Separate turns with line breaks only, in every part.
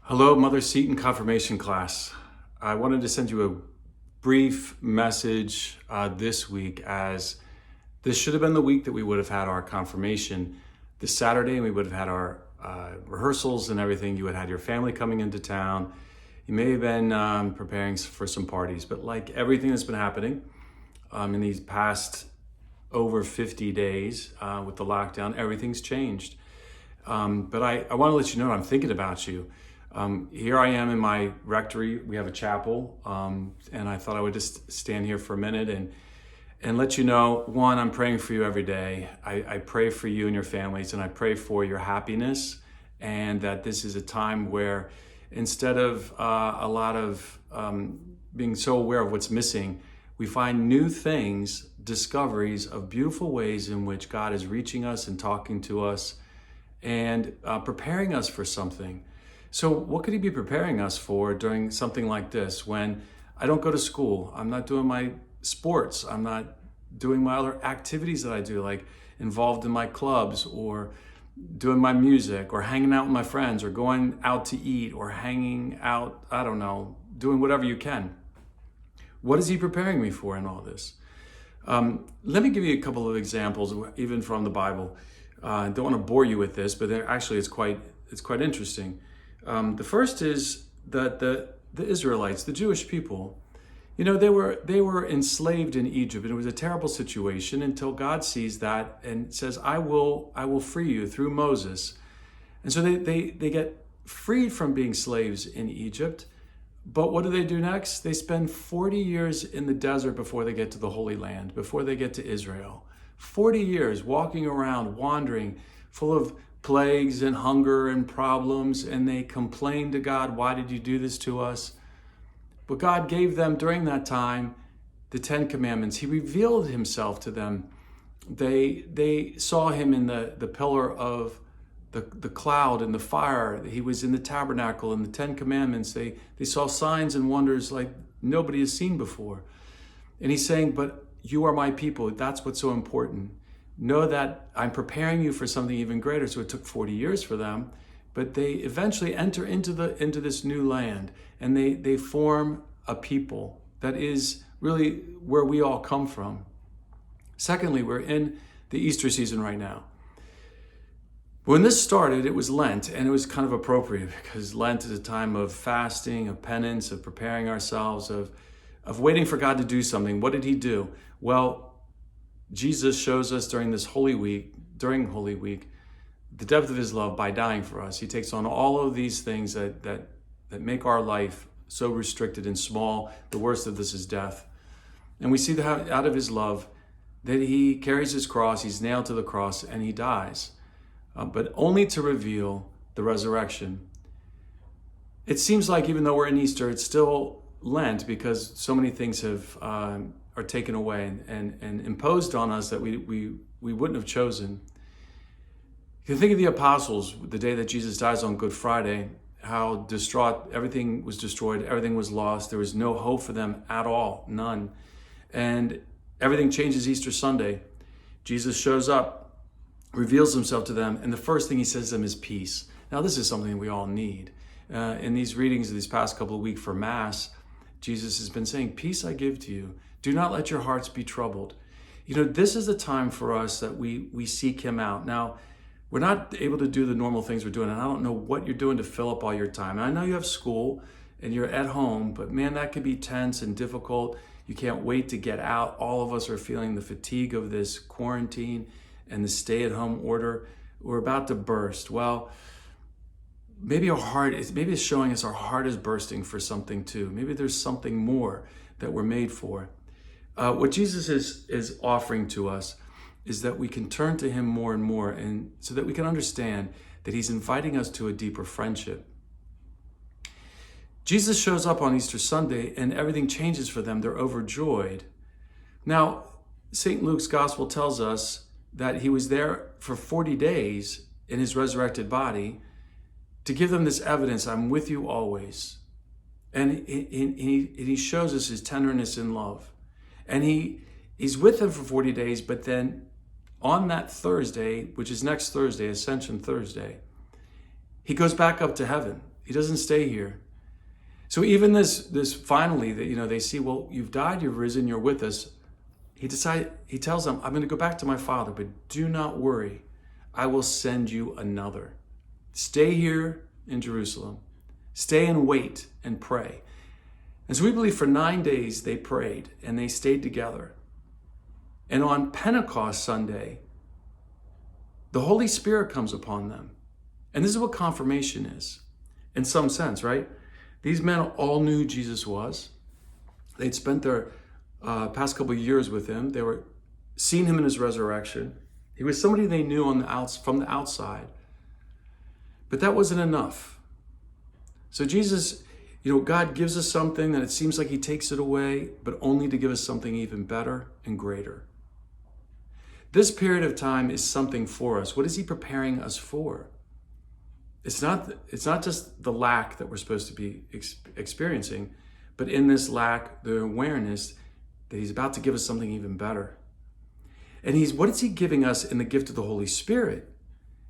Hello, Mother Seton Confirmation class. I wanted to send you a brief message this week, as this should have been the week that we would have had our confirmation this Saturday, and we would have had our rehearsals and everything. You would have had your family coming into town. You may have been preparing for some parties, but like everything that's been happening in these past over 50 days with the lockdown, everything's changed. But I want to let you know I'm thinking about you. Here I am in my rectory. We have a chapel, and I thought I would just stand here for a minute and let you know, one, I'm praying for you every day. I pray for you and your families, and I pray for your happiness, and that this is a time where instead of a lot of being so aware of what's missing, we find new things, discoveries of beautiful ways in which God is reaching us and talking to us and preparing us for something. So what could he be preparing us for during something like this, when I don't go to school, I'm not doing my sports, I'm not doing my other activities that I do, like involved in my clubs or doing my music or hanging out with my friends or going out to eat or hanging out, I don't know, doing whatever you can. What is he preparing me for in all this? Let me give you a couple of examples, even from the Bible. I don't want to bore you with this, but actually it's quite interesting. The first is that the Israelites, the Jewish people, they were enslaved in Egypt, and it was a terrible situation until God sees that and says, I will free you through Moses. And so they get freed from being slaves in Egypt. But what do next? They spend 40 years in the desert before they get to the Holy Land, before they get to Israel. 40 years walking around, wandering, full of plagues and hunger and problems, and they complain to God, why did you do this to us? But God gave them during that time the 10 Commandments. He revealed himself to them. They saw him in the pillar of the cloud and the fire. He was in the tabernacle and the 10 Commandments. They saw signs and wonders like nobody has seen before. And he's saying, but you are my people. That's what's so important. Know that I'm preparing you for something even greater. So it took 40 years for them, but they eventually enter into this new land, and they form a people that is really where we all come from. Secondly, we're in the Easter season right now. When this started, it was Lent, and it was kind of appropriate because Lent is a time of fasting, of penance, of preparing ourselves, of waiting for God to do something. What did he do? Well, Jesus shows us during Holy Week, the depth of his love by dying for us. He takes on all of these things that make our life so restricted and small. The worst of this is death. And we see that out of his love that he carries his cross, he's nailed to the cross, and he dies, but only to reveal the resurrection. It seems like even though we're in Easter, it's still Lent, because so many things are taken away and imposed on us that we wouldn't have chosen. You can think of the apostles, the day that Jesus dies on Good Friday, how distraught, everything was destroyed, everything was lost, there was no hope for them at all, none. And everything changes Easter Sunday. Jesus shows up, reveals himself to them, and the first thing he says to them is peace. Now this is something we all need. In these readings of these past couple of weeks for Mass, Jesus has been saying, peace I give to you. Do not let your hearts be troubled. This is the time for us that we seek him out. Now, we're not able to do the normal things we're doing, and I don't know what you're doing to fill up all your time. And I know you have school and you're at home, but man, that could be tense and difficult. You can't wait to get out. All of us are feeling the fatigue of this quarantine and the stay-at-home order. We're about to burst. Well, maybe it's showing us our heart is bursting for something too. Maybe there's something more that we're made for. What Jesus is offering to us is that we can turn to him more and more, and so that we can understand that he's inviting us to a deeper friendship. Jesus shows up on Easter Sunday and everything changes for them. They're overjoyed. Now, St. Luke's gospel tells us that he was there for 40 days in his resurrected body to give them this evidence, I'm with you always. And he shows us his tenderness and love. And he's with them for 40 days, but then on that Thursday, which is next Thursday, Ascension Thursday, he goes back up to heaven. He doesn't stay here. So even this finally, that they see, well, you've died, you've risen, you're with us. He tells them, I'm going to go back to my Father, but do not worry. I will send you another. Stay here in Jerusalem. Stay and wait and pray. And so we believe for 9 days they prayed and they stayed together. And on Pentecost Sunday, the Holy Spirit comes upon them. And this is what confirmation is, in some sense, right? These men all knew who Jesus was. They'd spent their past couple of years with him. They were seeing him in his resurrection. He was somebody they knew from the outside. But that wasn't enough. So Jesus, God gives us something that it seems like he takes it away, but only to give us something even better and greater. This period of time is something for us. What is he preparing us for? It's not just the lack that we're supposed to be experiencing, but in this lack, the awareness that he's about to give us something even better. And what is he giving us in the gift of the Holy Spirit?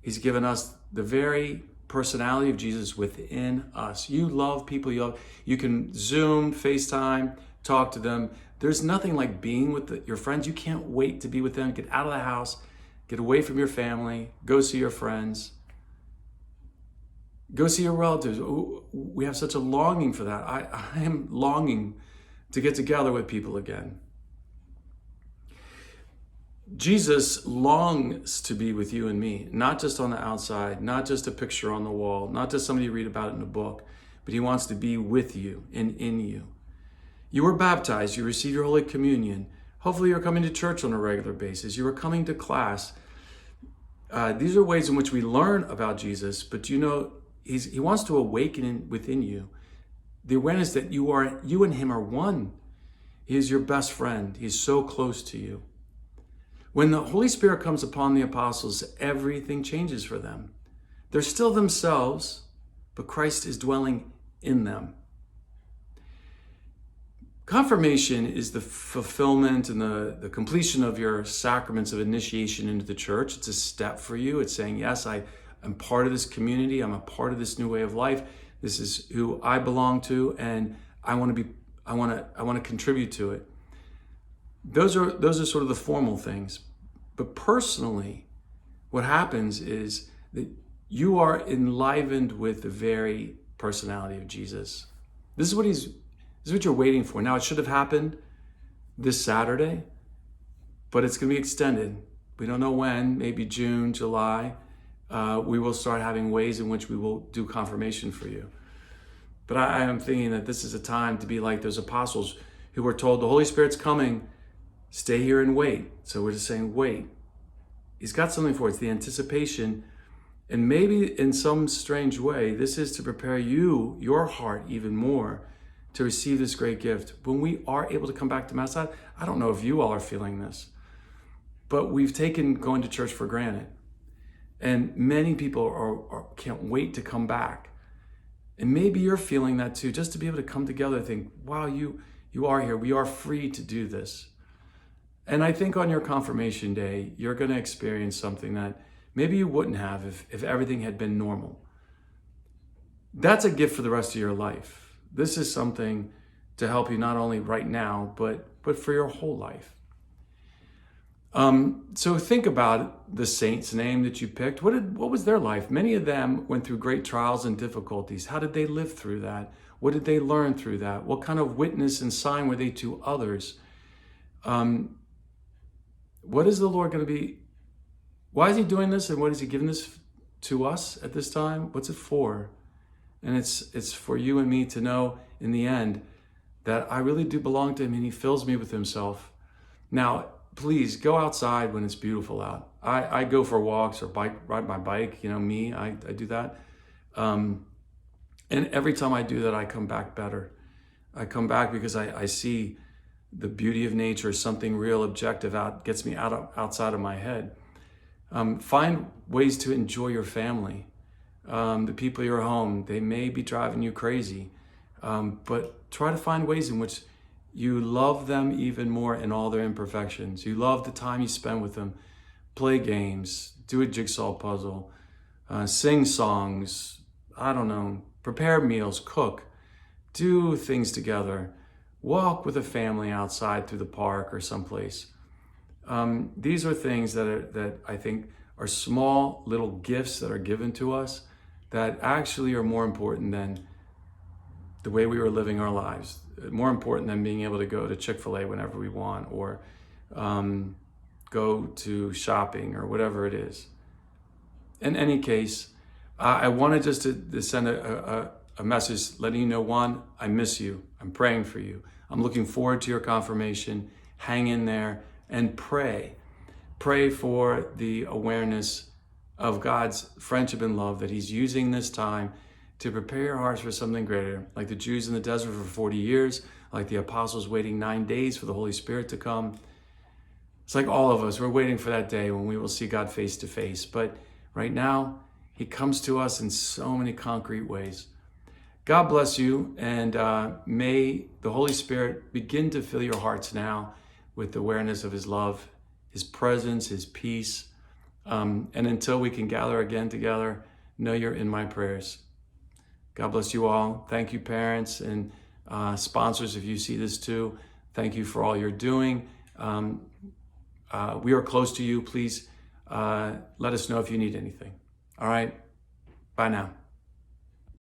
He's given us the very personality of Jesus within us. You love people you can Zoom, FaceTime, talk to them. There's nothing like being with your friends. You can't wait to be with them. Get out of the house, get away from your family, go see your friends, go see your relatives. We have such a longing for that. I am longing to get together with people again. Jesus longs to be with you and me, not just on the outside, not just a picture on the wall, not just somebody you read about it in a book, but he wants to be with you and in you. You were baptized, you received your Holy Communion. Hopefully you're coming to church on a regular basis. You are coming to class. These are ways in which we learn about Jesus, but he wants to awaken within you the awareness that you and him are one. He is your best friend. He's so close to you. When the Holy Spirit comes upon the apostles, everything changes for them. They're still themselves, but Christ is dwelling in them. Confirmation is the fulfillment and the completion of your sacraments of initiation into the church. It's a step for you. It's saying, yes, I am part of this community. I'm a part of this new way of life. This is who I belong to, and I want to contribute to it. Those are sort of the formal things. But personally, what happens is that you are enlivened with the very personality of Jesus. This is what you're waiting for. Now, it should have happened this Saturday, but it's going to be extended. We don't know when, maybe June, July. We will start having ways in which we will do confirmation for you. But I am thinking that this is a time to be like those apostles who were told the Holy Spirit's coming. Stay here and wait. So we're just saying, wait. He's got something for it. It's the anticipation. And maybe in some strange way, this is to prepare you, your heart even more, to receive this great gift. When we are able to come back to Mass, I don't know if you all are feeling this, but we've taken going to church for granted. And many people can't wait to come back. And maybe you're feeling that too, just to be able to come together and think, wow, you are here. We are free to do this. And I think on your confirmation day, you're going to experience something that maybe you wouldn't have if everything had been normal. That's a gift for the rest of your life. This is something to help you not only right now, but for your whole life. So think about the saint's name that you picked. What was their life? Many of them went through great trials and difficulties. How did they live through that? What did they learn through that? What kind of witness and sign were they to others? What is the Lord going to be? Why is he doing this, and what is he giving this to us at this time? What's it for? And it's for you and me to know in the end that I really do belong to him and he fills me with himself. Now, please go outside when it's beautiful out. I go for walks or ride my bike, I do that. And every time I do that, I come back better. I come back because I see the beauty of nature, something real objective gets me outside of my head. Find ways to enjoy your family. The people in your home, they may be driving you crazy, but try to find ways in which you love them even more in all their imperfections. You love the time you spend with them. Play games, do a jigsaw puzzle, sing songs, prepare meals, cook, do things together, walk with a family outside through the park or someplace. These are things that I think are small little gifts that are given to us that actually are more important than the way we were living our lives, more important than being able to go to Chick-fil-A whenever we want, or go to shopping or whatever it is. In any case, I wanted just to send a message letting you know, one, I miss you. I'm praying for you. I'm looking forward to your confirmation. Hang in there and pray. Pray for the awareness of God's friendship and love, that he's using this time to prepare your hearts for something greater, like the Jews in the desert for 40 years, like the apostles waiting 9 days for the Holy Spirit to come. It's like all of us, we're waiting for that day when we will see God face to face. But right now, he comes to us in so many concrete ways. God bless you, and may the Holy Spirit begin to fill your hearts now with the awareness of his love, his presence, his peace. And until we can gather again together, know you're in my prayers. God bless you all. Thank you, parents and sponsors, if you see this too. Thank you for all you're doing. We are close to you. Please let us know if you need anything. All right. Bye now.